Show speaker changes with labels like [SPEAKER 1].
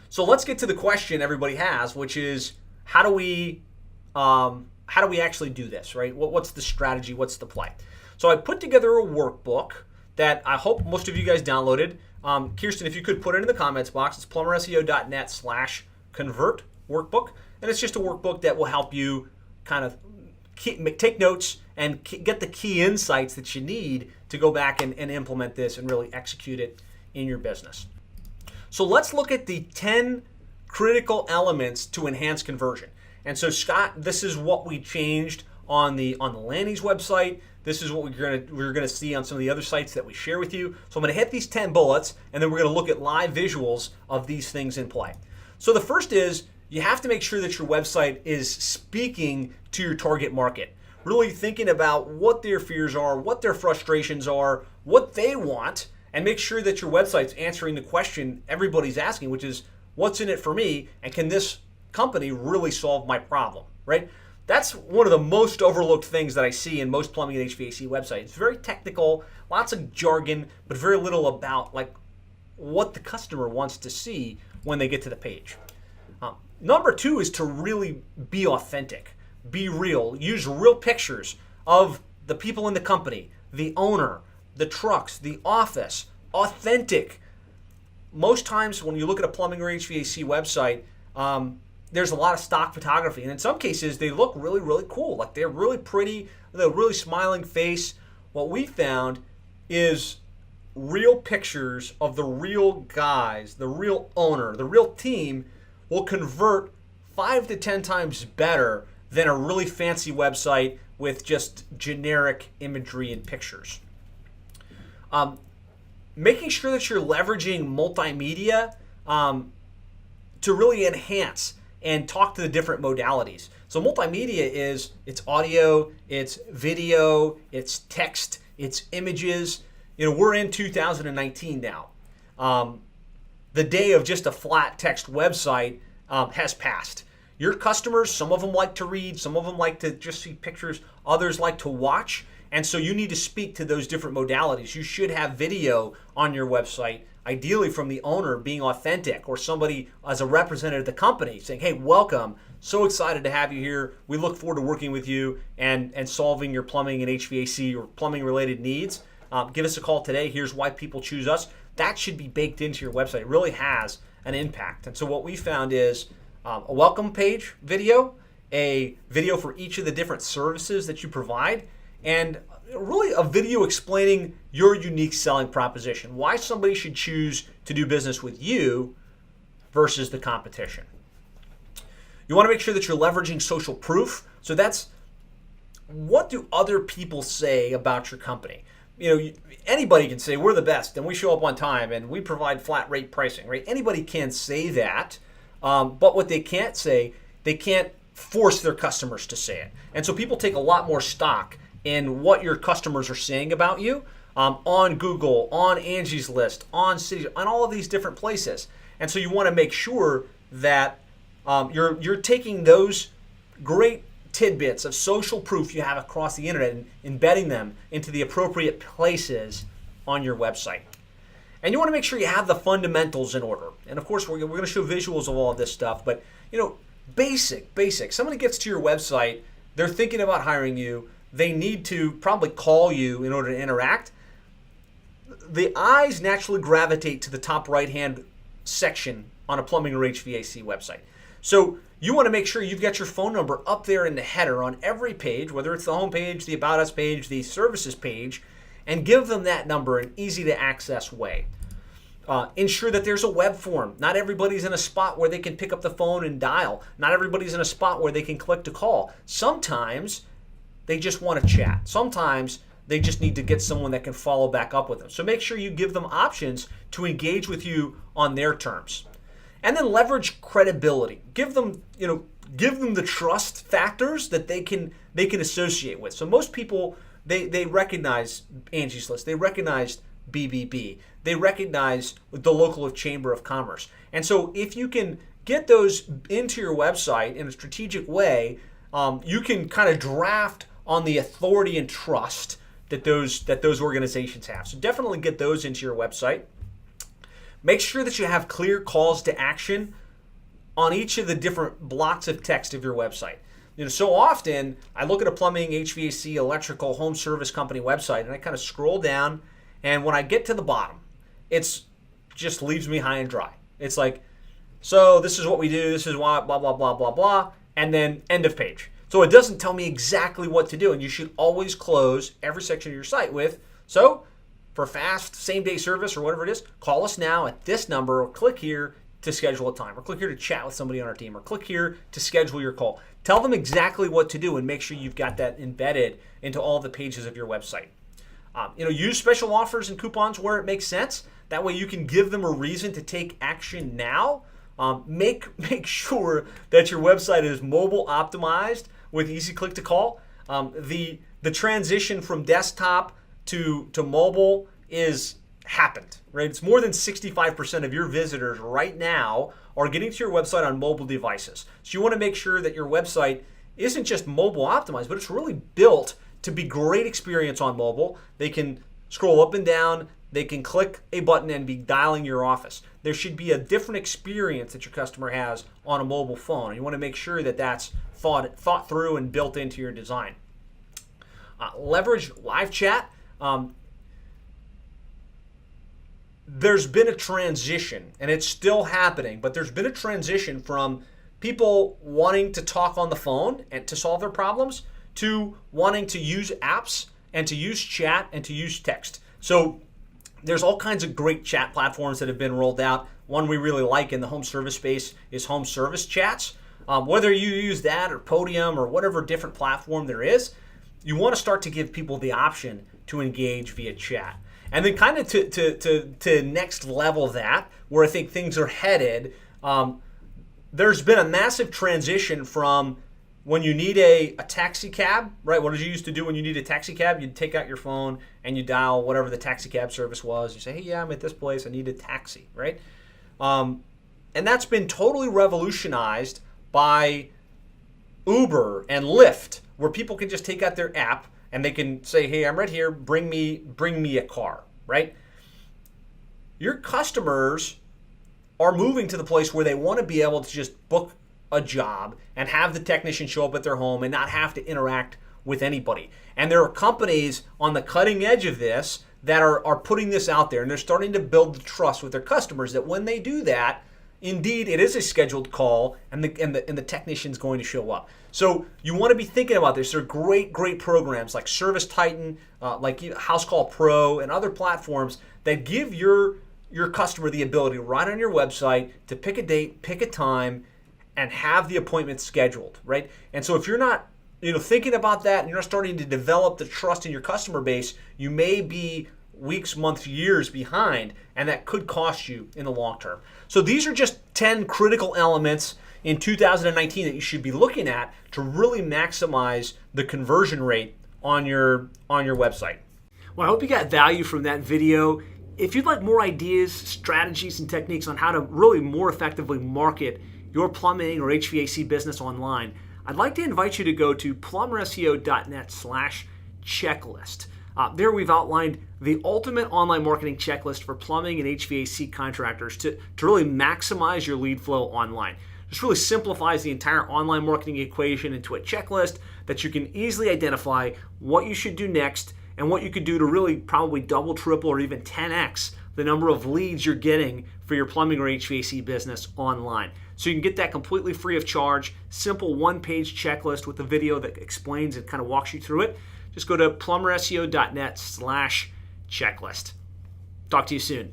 [SPEAKER 1] So let's get to the question everybody has, which is how do we actually do this, right? What's the strategy? What's the play? So I put together a workbook that I hope most of you guys downloaded. Kirsten, if you could put it in the comments box, it's plumberseo.net/convert workbook. And it's just a workbook that will help you kind of take notes and get the key insights that you need to go back and implement this and really execute it in your business. So let's look at the 10 critical elements to enhance conversion. And so Scott, this is what we changed on the Landing's website. This is what we're gonna see on some of the other sites that we share with you. So I'm gonna hit these 10 bullets, and then we're gonna look at live visuals of these things in play. So the first is you have to make sure that your website is speaking to your target market. Really thinking about what their fears are, what their frustrations are, what they want, and make sure that your website's answering the question everybody's asking, which is, what's in it for me, and can this company really solve my problem, right? That's one of the most overlooked things that I see in most plumbing and HVAC websites. It's very technical, lots of jargon, but very little about like what the customer wants to see when they get to the page. Number 2 is to really be authentic, be real, use real pictures of the people in the company, the owner, the trucks, the office, authentic. Most times when you look at a plumbing or HVAC website, there's a lot of stock photography, and in some cases they look really, really cool. Like they're really pretty, with a really smiling face. What we found is real pictures of the real guys, the real owner, the real team will convert 5 to 10 times better than a really fancy website with just generic imagery and pictures. Making sure that you're leveraging multimedia to really enhance and talk to the different modalities. So multimedia it's audio, it's video, it's text, it's images. We're in 2019 now. The day of just a flat text website has passed. Your customers, some of them like to read, some of them like to just see pictures, others like to watch. And so you need to speak to those different modalities. You should have video on your website, ideally from the owner being authentic, or somebody as a representative of the company saying, hey, welcome, so excited to have you here. We look forward to working with you and solving your plumbing and HVAC or plumbing related needs. Give us a call today. Here's why people choose us. That should be baked into your website. It really has an impact. And so what we found is a welcome page video, a video for each of the different services that you provide, and really a video explaining your unique selling proposition, why somebody should choose to do business with you versus the competition. You want to make sure that you're leveraging social proof. So that's, what do other people say about your company? Anybody can say we're the best and we show up on time and we provide flat rate pricing, right? Anybody can say that, but what they can't say, they can't force their customers to say it. And so people take a lot more stock in what your customers are saying about you on Google, on Angie's List, on City, on all of these different places. And so you want to make sure that you're taking those great tidbits of social proof you have across the internet and embedding them into the appropriate places on your website. And you want to make sure you have the fundamentals in order. And of course, we're going to show visuals of all of this stuff, but basic. Somebody gets to your website, they're thinking about hiring you, they need to probably call you in order to interact. The eyes naturally gravitate to the top right-hand section on a plumbing or HVAC website. So you want to make sure you've got your phone number up there in the header on every page, whether it's the home page, the About Us page, the services page, and give them that number in an easy-to-access way. Ensure that there's a web form. Not everybody's in a spot where they can pick up the phone and dial. Not everybody's in a spot where they can click to call. Sometimes they just want to chat. Sometimes they just need to get someone that can follow back up with them. So make sure you give them options to engage with you on their terms. And then leverage credibility. Give them the trust factors that they can associate with. So most people, they recognize Angie's List. They recognize BBB. They recognize the local chamber of commerce. And so if you can get those into your website in a strategic way, you can kind of draft on the authority and trust that those organizations have. So definitely get those into your website. make sure that you have clear calls to action on each of the different blocks of text of your website. So often I look at a plumbing, HVAC, electrical, home service company website, and I kind of scroll down, and when I get to the bottom, it's just leaves me high and dry. It's like, so this is what we do, this is why, blah, blah, blah, blah, blah, and then end of page. So it doesn't tell me exactly what to do, and you should always close every section of your site with, so for fast same-day service or whatever it is, call us now at this number, or click here to schedule a time, or click here to chat with somebody on our team, or click here to schedule your call. Tell them exactly what to do and make sure you've got that embedded into all the pages of your website. Use special offers and coupons where it makes sense. That way you can give them a reason to take action now. Make sure that your website is mobile optimized with easy click to call. The transition from desktop to mobile is happened, right? It's more than 65% of your visitors right now are getting to your website on mobile devices. So you want to make sure that your website isn't just mobile optimized, but it's really built to be great experience on mobile. They can scroll up and down, they can click a button and be dialing your office. There should be a different experience that your customer has on a mobile phone. You want to make sure that that's thought through and built into your design. Leverage live chat. There's been a transition, and it's still happening, but there's been a transition from people wanting to talk on the phone and to solve their problems to wanting to use apps and to use chat and to use text. So there's all kinds of great chat platforms that have been rolled out. One we really like in the home service space is home service chats. Whether you use that or Podium or whatever different platform there is, you want to start to give people the option to engage via chat. And then kind of to next level that, where I think things are headed, there's been a massive transition from when you need a taxi cab, right? What did you used to do when you need a taxi cab? You'd take out your phone and you dial whatever the taxi cab service was. You say, hey, yeah, I'm at this place. I need a taxi, right? And that's been totally revolutionized by Uber and Lyft, where people can just take out their app and they can say, hey, I'm right here, bring me a car, right? Your customers are moving to the place where they want to be able to just book a job and have the technician show up at their home and not have to interact with anybody. And there are companies on the cutting edge of this that are putting this out there, and they're starting to build the trust with their customers that when they do that, indeed, it is a scheduled call, and the technician's going to show up. So you want to be thinking about this. There are great programs like Service Titan, like House Call Pro, and other platforms that give your customer the ability right on your website to pick a date, pick a time, and have the appointment scheduled, right? And so if you're not thinking about that and you're not starting to develop the trust in your customer base, you may be weeks, months, years behind, and that could cost you in the long term. So these are just 10 critical elements in 2019 that you should be looking at to really maximize the conversion rate on your website. Well, I hope you got value from that video. If you'd like more ideas, strategies, and techniques on how to really more effectively market your plumbing or HVAC business online, I'd like to invite you to go to plumberseo.net/checklist. There we've outlined the ultimate online marketing checklist for plumbing and HVAC contractors to really maximize your lead flow online. This really simplifies the entire online marketing equation into a checklist that you can easily identify what you should do next and what you could do to really probably double, triple, or even 10x the number of leads you're getting for your plumbing or HVAC business online. So you can get that completely free of charge, simple one-page checklist with a video that explains and kind of walks you through it. Just go to plumberseo.net/checklist. Talk to you soon.